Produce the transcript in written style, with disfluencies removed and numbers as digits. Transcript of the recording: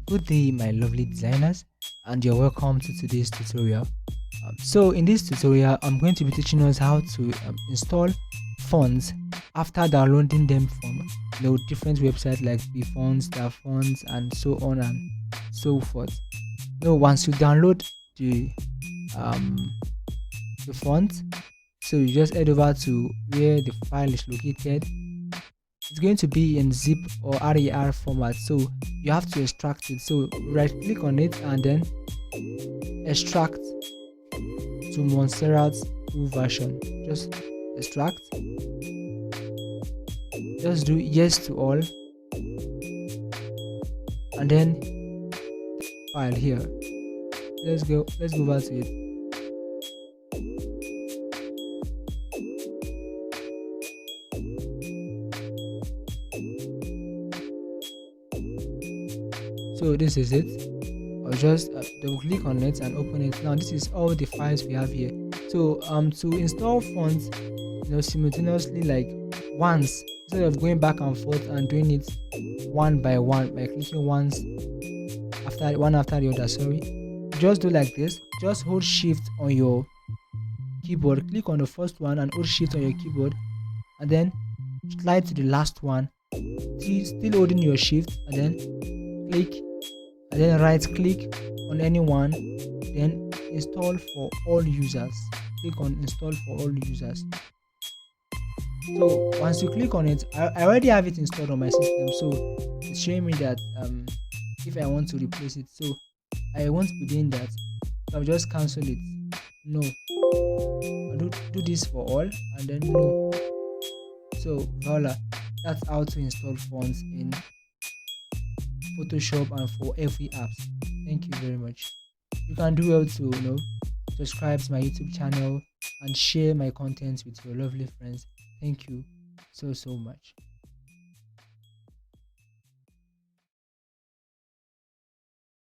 Good day, my lovely designers, and you're welcome to today's tutorial. So, in this tutorial, I'm going to be teaching us how to install fonts after downloading them from different websites like bfonts, fonts, and so on and so forth. Once you download um, the font, so you just head over to where the file is located. It's going to be in zip or RAR format, so you have to extract it. So right click on it and then extract to Montserrat's full version. Just extract, just do yes to all, and then file here. Let's go back to it. So this is it. I'll just double click on it and open it. Now this is all the files we have here. So to install fonts simultaneously, like once, instead of going back and forth and doing it one by one by clicking one after the other, just do like this. Just hold shift on your keyboard, click on the first one and hold shift on your keyboard, and then slide to the last one, still holding your shift, and then click, and then right click on any one, then install for all users. Click on install for all users. So once you click on it, I already have it installed on my system, so it's showing me that if I want to replace it, so I won't be doing that. So I'll just cancel it. No, I'll do this for all, and then no. So voila, that's how to install fonts in Photoshop and for every app. Thank you very much. You can do well to subscribe to my YouTube channel and share my content with your lovely friends. Thank you so much.